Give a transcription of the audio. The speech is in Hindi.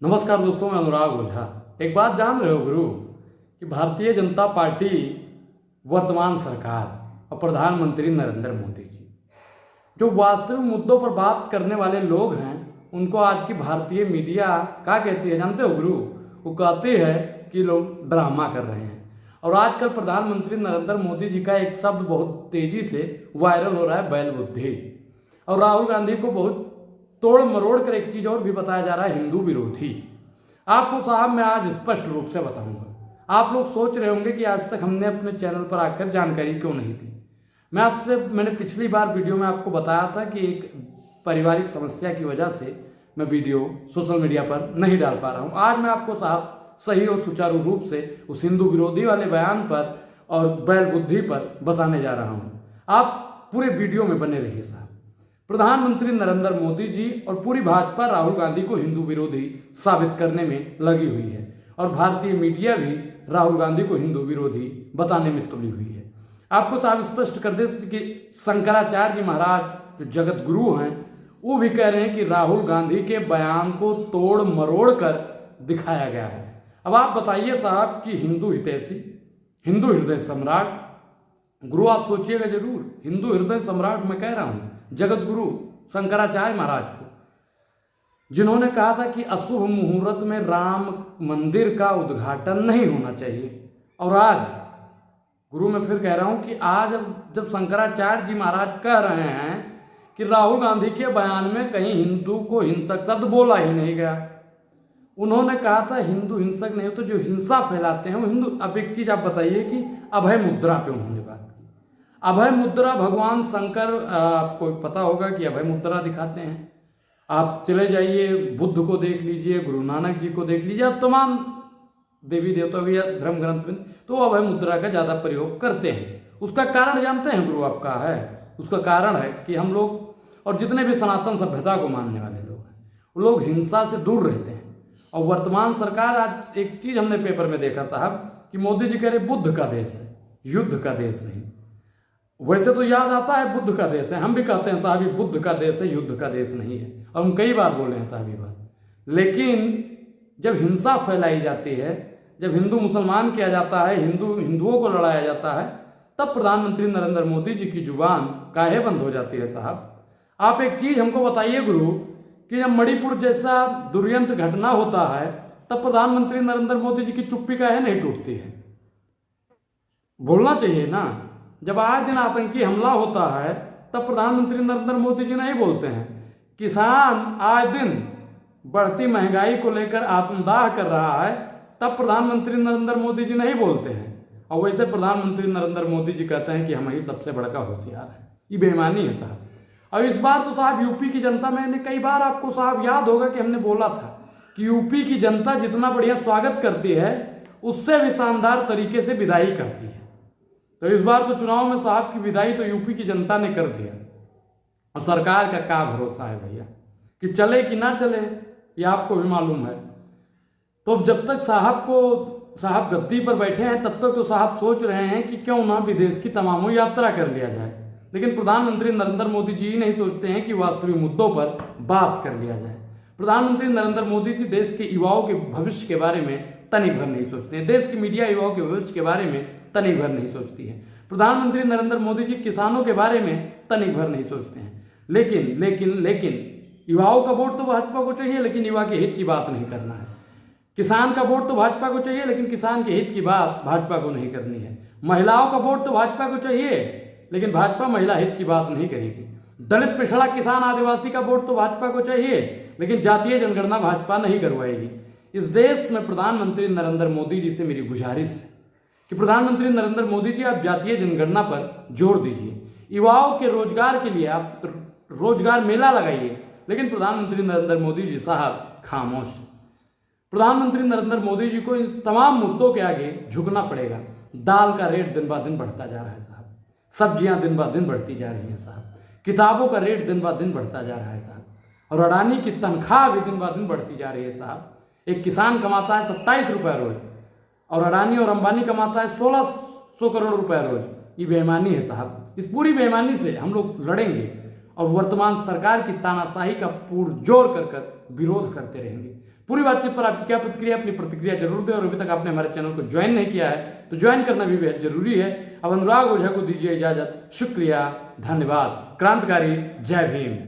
नमस्कार दोस्तों, मैं अनुराग ओझा। एक बात जान रहे हो गुरु कि भारतीय जनता पार्टी, वर्तमान सरकार और प्रधानमंत्री नरेंद्र मोदी जी जो वास्तविक मुद्दों पर बात करने वाले लोग हैं, उनको आज की भारतीय मीडिया क्या कहती है जानते हो गुरु? वो कहती है कि लोग ड्रामा कर रहे हैं। और आजकल प्रधानमंत्री नरेंद्र मोदी जी का एक शब्द बहुत तेजी से वायरल हो रहा है, बैल बुद्धि। और राहुल गांधी को बहुत तोड़ मरोड़ कर एक चीज और भी बताया जा रहा है, हिंदू विरोधी। आपको साहब मैं आज स्पष्ट रूप से बताऊंगा। आप लोग सोच रहे होंगे कि आज तक हमने अपने चैनल पर आकर जानकारी क्यों नहीं दी। मैंने पिछली बार वीडियो में आपको बताया था कि एक पारिवारिक समस्या की वजह से मैं वीडियो सोशल मीडिया पर नहीं डाल पा रहा हूं। आज मैं आपको साहब सही और सुचारू रूप से उस हिंदू विरोधी वाले बयान पर और बैल बुद्धि पर बताने जा रहा हूं। आप पूरे वीडियो में बने रहिए साहब। प्रधानमंत्री नरेंद्र मोदी जी और पूरी भाजपा राहुल गांधी को हिंदू विरोधी साबित करने में लगी हुई है और भारतीय मीडिया भी राहुल गांधी को हिंदू विरोधी बताने में तुली हुई है। आपको साहब स्पष्ट कर दे कि शंकराचार्य जी महाराज जो जगत गुरु हैं, वो भी कह रहे हैं कि राहुल गांधी के बयान को तोड़ मरोड़ कर दिखाया गया है। अब आप बताइए साहब कि हिंदू हितैषी, हिंदू हृदय सम्राट गुरु, आप सोचिएगा जरूर, हिंदू हृदय सम्राट मैं कह रहा हूं जगत गुरु शंकराचार्य महाराज को, जिन्होंने कहा था कि अशुभ मुहूर्त में राम मंदिर का उद्घाटन नहीं होना चाहिए। और आज गुरु मैं फिर कह रहा हूं कि आज जब शंकराचार्य जी महाराज कह रहे हैं कि राहुल गांधी के बयान में कहीं हिंदू को हिंसक शब्द बोला ही नहीं गया। उन्होंने कहा था हिंदू हिंसक नहीं हो तो जो हिंसा फैलाते हैं वो हिंदू। अब एक चीज आप बताइए कि अभय मुद्रा पे उन्होंने बात की। अभय मुद्रा भगवान शंकर, आपको पता होगा कि अभय मुद्रा दिखाते हैं। आप चले जाइए, बुद्ध को देख लीजिए, गुरु नानक जी को देख लीजिए, आप तमाम देवी देवता या धर्म ग्रंथ में तो अभय मुद्रा का ज्यादा प्रयोग करते हैं। उसका कारण जानते हैं गुरु? आपका है उसका कारण है कि हम लोग और जितने भी सनातन सभ्यता को मानने वाले लोग हैं, वो लोग हिंसा से दूर रहते हैं। और वर्तमान सरकार, आज एक चीज हमने पेपर में देखा साहब कि मोदी जी कह रहे बुद्ध का देश है, युद्ध का देश नहीं। वैसे तो याद आता है बुद्ध का देश है, हम भी कहते हैं साहब ये बुद्ध का देश है, युद्ध का देश नहीं है, और हम कई बार बोले हैं साहब ये बात। लेकिन जब हिंसा फैलाई जाती है, जब हिंदू मुसलमान किया जाता है, हिंदुओं को लड़ाया जाता है, तब प्रधानमंत्री नरेंद्र मोदी जी की जुबान काहे बंद हो जाती है साहब? आप एक चीज हमको बताइए गुरु कि जब मणिपुर जैसा दुर्यंत घटना होता है तब प्रधानमंत्री नरेंद्र मोदी जी की चुप्पी काहे नहीं टूटती है? बोलना चाहिए ना। जब आए दिन आतंकी हमला होता है तब प्रधानमंत्री नरेंद्र मोदी जी नहीं बोलते हैं। किसान आए दिन बढ़ती महंगाई को लेकर आत्मदाह कर रहा है तब प्रधानमंत्री नरेंद्र मोदी जी नहीं बोलते हैं। और वैसे प्रधानमंत्री नरेंद्र मोदी जी कहते हैं कि हम ही सबसे बड़का होशियार है। ये बेईमानी है साहब। और इस बार तो साहब यूपी की जनता, मैंने कई बार आपको साहब याद होगा कि हमने बोला था कि यूपी की जनता जितना बढ़िया स्वागत करती है उससे भी शानदार तरीके से विदाई करती है। तो इस बार तो चुनाव में साहब की विदाई तो यूपी की जनता ने कर दिया। और सरकार का क्या भरोसा है भैया कि चले कि ना चले, ये आपको भी मालूम है। तो जब तक साहब गद्दी पर बैठे हैं तब तक तो साहब सोच रहे हैं कि क्यों ना विदेश की तमामों यात्रा कर लिया जाए। लेकिन प्रधानमंत्री नरेंद्र मोदी जी नहीं सोचते हैं कि वास्तविक मुद्दों पर बात कर लिया जाए। प्रधानमंत्री नरेंद्र मोदी जी देश के युवाओं के भविष्य के बारे में तनिक भर नहीं सोचते हैं। देश की मीडिया युवाओं के भविष्य के बारे में तनिक भर नहीं सोचती है। प्रधानमंत्री नरेंद्र मोदी जी किसानों के बारे में तनिक भर नहीं सोचते हैं। लेकिन युवाओं का वोट तो भाजपा को चाहिए, लेकिन युवा के हित की बात नहीं करना है। किसान का वोट तो भाजपा को चाहिए, लेकिन किसान के हित की बात भाजपा को नहीं करनी है। महिलाओं का वोट तो भाजपा को चाहिए, लेकिन भाजपा महिला हित की बात नहीं करेगी। दलित, पिछड़ा, किसान, आदिवासी का वोट तो भाजपा को चाहिए, लेकिन जातीय जनगणना भाजपा नहीं करवाएगी। इस देश में प्रधानमंत्री नरेंद्र मोदी जी से मेरी गुजारिश है कि प्रधानमंत्री नरेंद्र मोदी जी आप जातीय जनगणना पर जोर दीजिए। युवाओं के रोजगार के लिए आप रोजगार मेला लगाइए, लेकिन प्रधानमंत्री नरेंद्र मोदी जी साहब खामोश। प्रधानमंत्री नरेंद्र मोदी जी को इन तमाम मुद्दों के आगे झुकना पड़ेगा। दाल का रेट दिन ब दिन बढ़ता जा रहा है साहब, सब्जियां दिन ब दिन बढ़ती जा रही हैं साहब, किताबों का रेट दिन ब दिन बढ़ता जा रहा है साहब, और अडानी की तनख्वाह भी दिन ब दिन बढ़ती जा रही है साहब। एक किसान कमाता है 27 रुपये रोज और अडानी और अंबानी कमाता है 1600 करोड़ रुपए रोज। ये बेईमानी है साहब। इस पूरी बेईमानी से हम लोग लड़ेंगे और वर्तमान सरकार की तानाशाही का पुरजोर कर विरोध करते रहेंगे। पूरी बातचीत पर आपकी क्या प्रतिक्रिया, अपनी प्रतिक्रिया जरूर दें। और अभी तक आपने हमारे चैनल को ज्वाइन नहीं किया है तो ज्वाइन करना भी बेहद जरूरी है। अब अनुराग ओझा को दीजिए इजाजत। शुक्रिया, धन्यवाद। क्रांतिकारी, जय भीम।